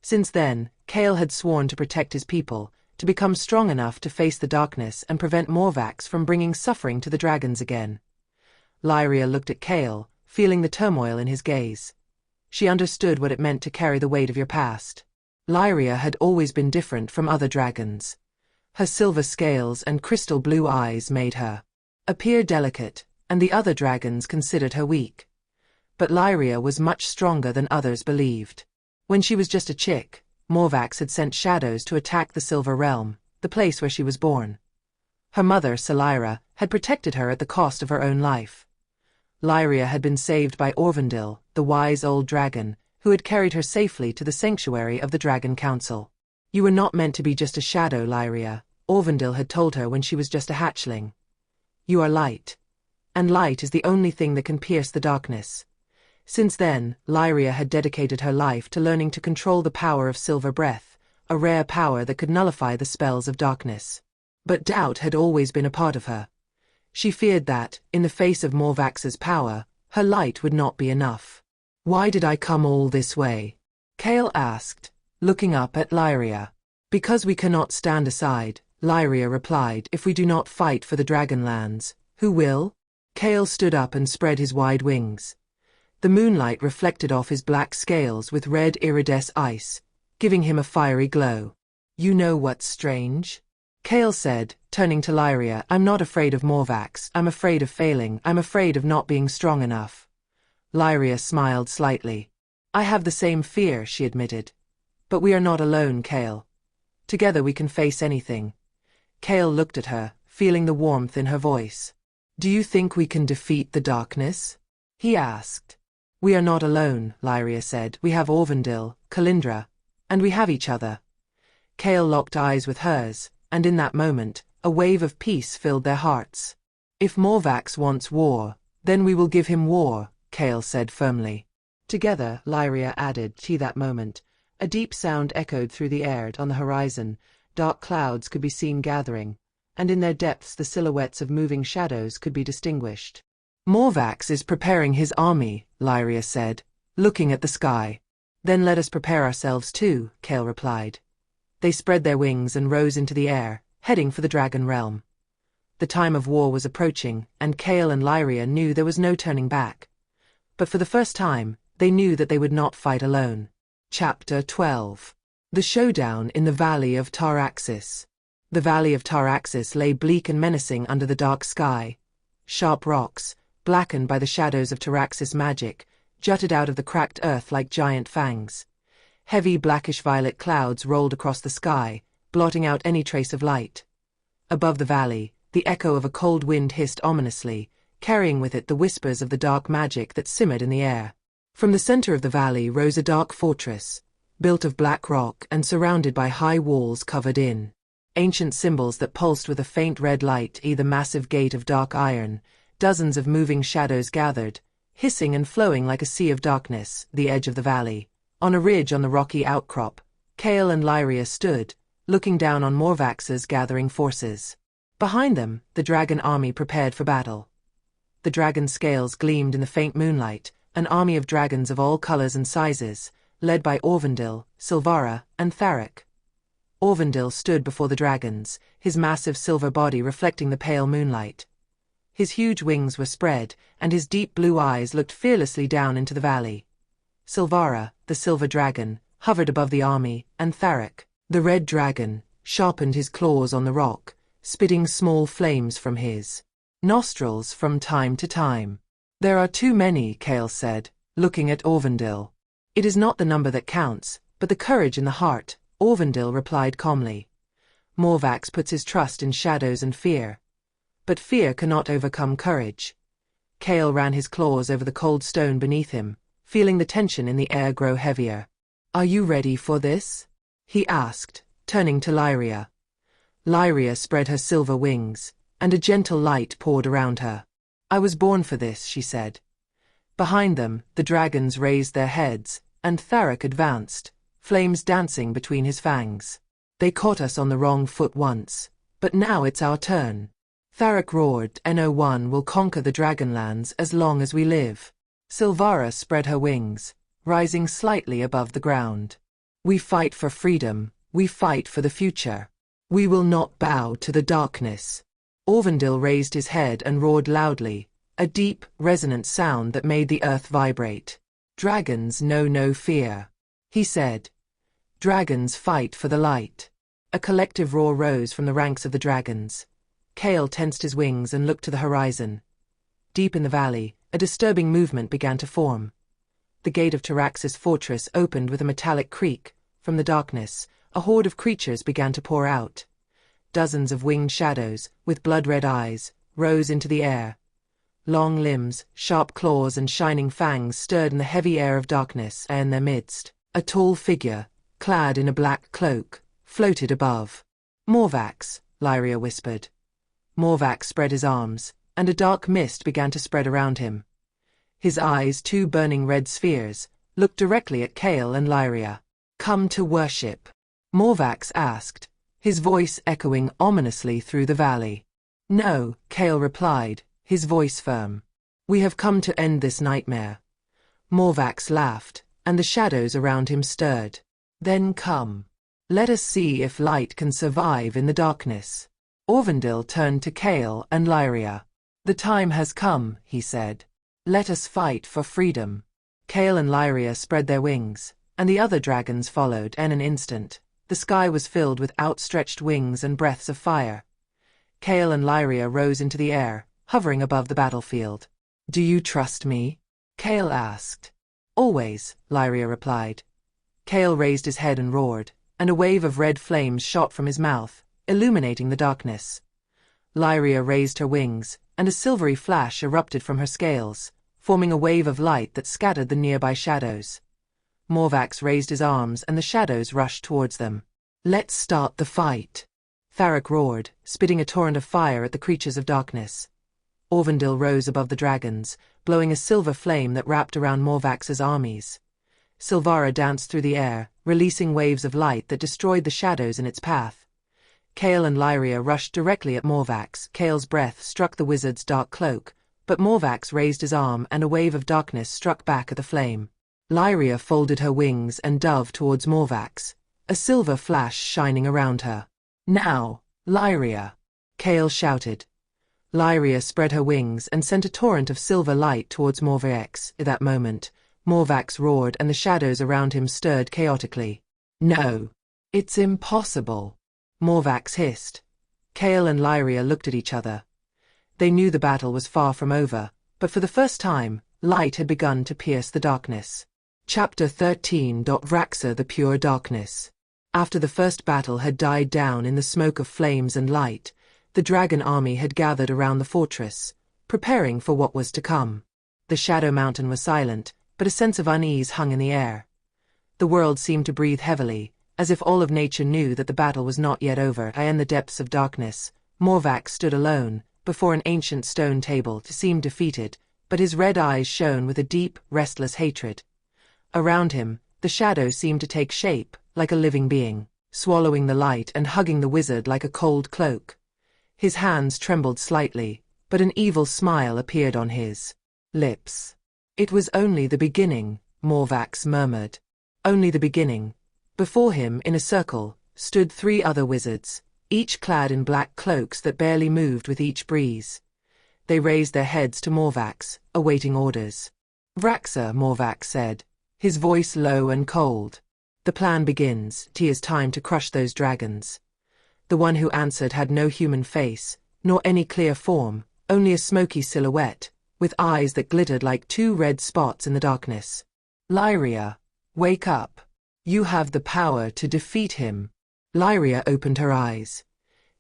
Since then, Kale had sworn to protect his people, to become strong enough to face the darkness and prevent Morvax from bringing suffering to the dragons again. Lyria looked at Kale, feeling the turmoil in his gaze. She understood what it meant to carry the weight of your past. Lyria had always been different from other dragons. Her silver scales and crystal blue eyes made her appear delicate, and the other dragons considered her weak. But Lyria was much stronger than others believed. When she was just a chick, Morvax had sent shadows to attack the Silver Realm, the place where she was born. Her mother, Selira, had protected her at the cost of her own life. Lyria had been saved by Aurvandil, the wise old dragon, who had carried her safely to the sanctuary of the Dragon Council. You were not meant to be just a shadow, Lyria, Aurvandil had told her when she was just a hatchling. You are light. And light is the only thing that can pierce the darkness. Since then, Lyria had dedicated her life to learning to control the power of silver breath, a rare power that could nullify the spells of darkness. But doubt had always been a part of her. She feared that, in the face of Morvax's power, her light would not be enough. Why did I come all this way? Kale asked, looking up at Lyria. Because we cannot stand aside, Lyria replied. If we do not fight for the Dragonlands, who will? Kale stood up and spread his wide wings. The moonlight reflected off his black scales with red iridescent ice, giving him a fiery glow. You know what's strange? Kale said, turning to Lyria. I'm not afraid of Morvax. I'm afraid of failing. I'm afraid of not being strong enough. Lyria smiled slightly. I have the same fear, she admitted. But we are not alone, Kale. Together we can face anything. Kale looked at her, feeling the warmth in her voice. Do you think we can defeat the darkness? He asked. We are not alone, Lyria said. We have Aurvandil, Kalindra, and we have each other. Kale locked eyes with hers, and in that moment, a wave of peace filled their hearts. If Morvax wants war, then we will give him war, Kale said firmly. Together, Lyria added. That moment, a deep sound echoed through the air on the horizon, dark clouds could be seen gathering, and in their depths the silhouettes of moving shadows could be distinguished. Morvax is preparing his army, Lyria said, looking at the sky. Then let us prepare ourselves too, Kale replied. They spread their wings and rose into the air, heading for the dragon realm. The time of war was approaching, and Kale and Lyria knew there was no turning back. But for the first time, they knew that they would not fight alone. Chapter 12. The Showdown in the Valley of Taraxis. The Valley of Taraxis lay bleak and menacing under the dark sky. Sharp rocks, blackened by the shadows of Taraxis magic, jutted out of the cracked earth like giant fangs. Heavy blackish-violet clouds rolled across the sky, blotting out any trace of light. Above the valley, the echo of a cold wind hissed ominously, carrying with it the whispers of the dark magic that simmered in the air. From the center of the valley rose a dark fortress, built of black rock and surrounded by high walls covered in ancient symbols that pulsed with a faint red light. The massive gate of dark iron, dozens of moving shadows gathered, hissing and flowing like a sea of darkness. The edge of the valley, on a ridge on the rocky outcrop, Kale and Lyria stood, looking down on Morvax's gathering forces. Behind them, the dragon army prepared for battle. The dragon's scales gleamed in the faint moonlight, an army of dragons of all colors and sizes, led by Aurvandil, Silvara, and Tharek. Aurvandil stood before the dragons, his massive silver body reflecting the pale moonlight. His huge wings were spread, and his deep blue eyes looked fearlessly down into the valley. Silvara, the silver dragon, hovered above the army, and Tharek, the red dragon, sharpened his claws on the rock, spitting small flames from his nostrils from time to time. There are too many, Kale said, looking at Aurvandil. It is not the number that counts, but the courage in the heart, Aurvandil replied calmly. Morvax puts his trust in shadows and fear. But fear cannot overcome courage. Kale ran his claws over the cold stone beneath him, feeling the tension in the air grow heavier. Are you ready for this? He asked, turning to Lyria. Lyria spread her silver wings, and a gentle light poured around her. I was born for this, she said. Behind them, the dragons raised their heads, and Tharek advanced, flames dancing between his fangs. They caught us on the wrong foot once, but now it's our turn. Tharek roared, No-one will conquer the Dragonlands as long as we live. Silvara spread her wings, rising slightly above the ground. We fight for freedom, we fight for the future. We will not bow to the darkness. Aurvandil raised his head and roared loudly, a deep, resonant sound that made the earth vibrate. Dragons know no fear, he said. Dragons fight for the light. A collective roar rose from the ranks of the dragons. Kale tensed his wings and looked to the horizon. Deep in the valley, a disturbing movement began to form. The gate of Taraxis fortress opened with a metallic creak. From the darkness, a horde of creatures began to pour out. Dozens of winged shadows, with blood-red eyes, rose into the air. Long limbs, sharp claws and shining fangs stirred in the heavy air of darkness, and in their midst, a tall figure, clad in a black cloak, floated above. Morvax, Lyria whispered. Morvax spread his arms, and a dark mist began to spread around him. His eyes, two burning red spheres, looked directly at Kale and Lyria. Come to worship? Morvax asked, his voice echoing ominously through the valley. No, Kale replied, his voice firm. We have come to end this nightmare. Morvax laughed, and the shadows around him stirred. Then come. Let us see if light can survive in the darkness. Aurvandil turned to Kale and Lyria. The time has come, he said. Let us fight for freedom. Kale and Lyria spread their wings, and the other dragons followed. In an instant, the sky was filled with outstretched wings and breaths of fire. Kale and Lyria rose into the air, hovering above the battlefield. Do you trust me? Kale asked. Always, Lyria replied. Kale raised his head and roared, and a wave of red flames shot from his mouth, illuminating the darkness. Lyria raised her wings, and a silvery flash erupted from her scales, forming a wave of light that scattered the nearby shadows. Morvax raised his arms and the shadows rushed towards them. Let's start the fight. Tharek roared, spitting a torrent of fire at the creatures of darkness. Aurvandil rose above the dragons, blowing a silver flame that wrapped around Morvax's armies. Silvara danced through the air, releasing waves of light that destroyed the shadows in its path. Kale and Lyria rushed directly at Morvax. Kale's breath struck the wizard's dark cloak, but Morvax raised his arm and a wave of darkness struck back at the flame. Lyria folded her wings and dove towards Morvax, a silver flash shining around her. "Now, Lyria!" Kale shouted. Lyria spread her wings and sent a torrent of silver light towards Morvax. At that moment, Morvax roared and the shadows around him stirred chaotically. "No! It's impossible!" Morvax hissed. Kale and Lyria looked at each other. They knew the battle was far from over, but for the first time, light had begun to pierce the darkness. Chapter 13.Vraxa, the Pure Darkness. After the first battle had died down in the smoke of flames and light, the dragon army had gathered around the fortress, preparing for what was to come. The Shadow Mountain was silent, but a sense of unease hung in the air. The world seemed to breathe heavily, as if all of nature knew that the battle was not yet over. In the depths of darkness, Morvax stood alone, before an ancient stone table. He seemed defeated, but his red eyes shone with a deep, restless hatred. Around him, the shadow seemed to take shape, like a living being, swallowing the light and hugging the wizard like a cold cloak. His hands trembled slightly, but an evil smile appeared on his lips. "It was only the beginning," Morvax murmured. "Only the beginning." Before him, in a circle, stood 3 other wizards, each clad in black cloaks that barely moved with each breeze. They raised their heads to Morvax, awaiting orders. "Vraxa," Morvax said, his voice low and cold. "The plan begins. It is time to crush those dragons." The one who answered had no human face, nor any clear form, only a smoky silhouette, with eyes that glittered like 2 red spots in the darkness. "Lyria, wake up. You have the power to defeat him." Lyria opened her eyes.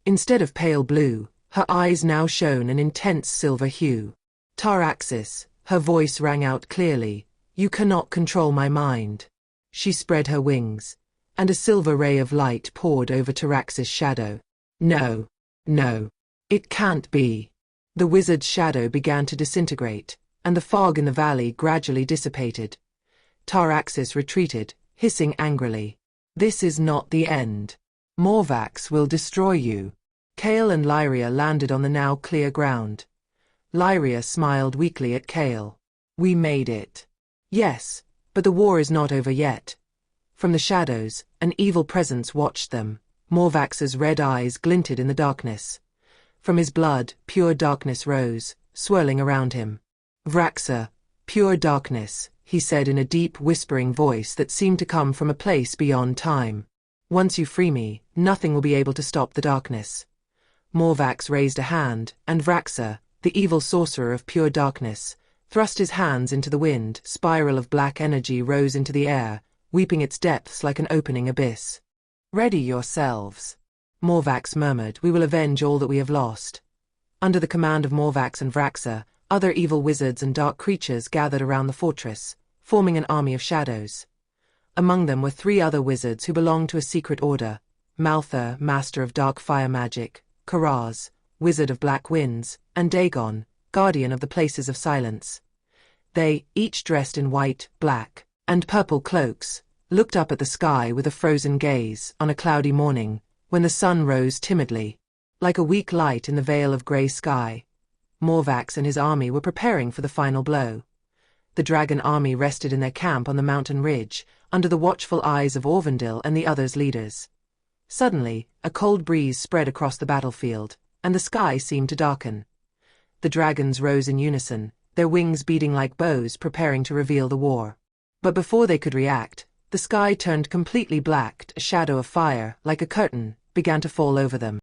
Instead of pale blue, her eyes now shone an intense silver hue. "Taraxis," her voice rang out clearly, "you cannot control my mind." She spread her wings, and a silver ray of light poured over Taraxis' shadow. "No, no, it can't be." The wizard's shadow began to disintegrate, and the fog in the valley gradually dissipated. Taraxis retreated, hissing angrily. "This is not the end. Morvax will destroy you." Kale and Lyria landed on the now clear ground. Lyria smiled weakly at Kale. "We made it." "Yes, but the war is not over yet." From the shadows, an evil presence watched them. Morvax's red eyes glinted in the darkness. From his blood, pure darkness rose, swirling around him. "Vraxa, pure darkness," he said in a deep, whispering voice that seemed to come from a place beyond time. "Once you free me, nothing will be able to stop the darkness." Morvax raised a hand, and Vraxa, the evil sorcerer of pure darkness, thrust his hands into the wind. Spiral of black energy rose into the air, weeping its depths like an opening abyss. "Ready yourselves," Morvax murmured. "We will avenge all that we have lost." Under the command of Morvax and Vraxa, other evil wizards and dark creatures gathered around the fortress, forming an army of shadows. Among them were 3 other wizards who belonged to a secret order: Maltha, master of dark fire magic; Karaz, wizard of black winds; and Dagon, guardian of the places of silence. They, each dressed in white, black, and purple cloaks, looked up at the sky with a frozen gaze. On a cloudy morning, when the sun rose timidly, like a weak light in the veil of grey sky, Morvax and his army were preparing for the final blow. The dragon army rested in their camp on the mountain ridge, under the watchful eyes of Aurvandil and the others' leaders. Suddenly, a cold breeze spread across the battlefield, and the sky seemed to darken. The dragons rose in unison, their wings beating like bows, preparing to reveal the war. But before they could react, the sky turned completely black. A shadow of fire, like a curtain, began to fall over them.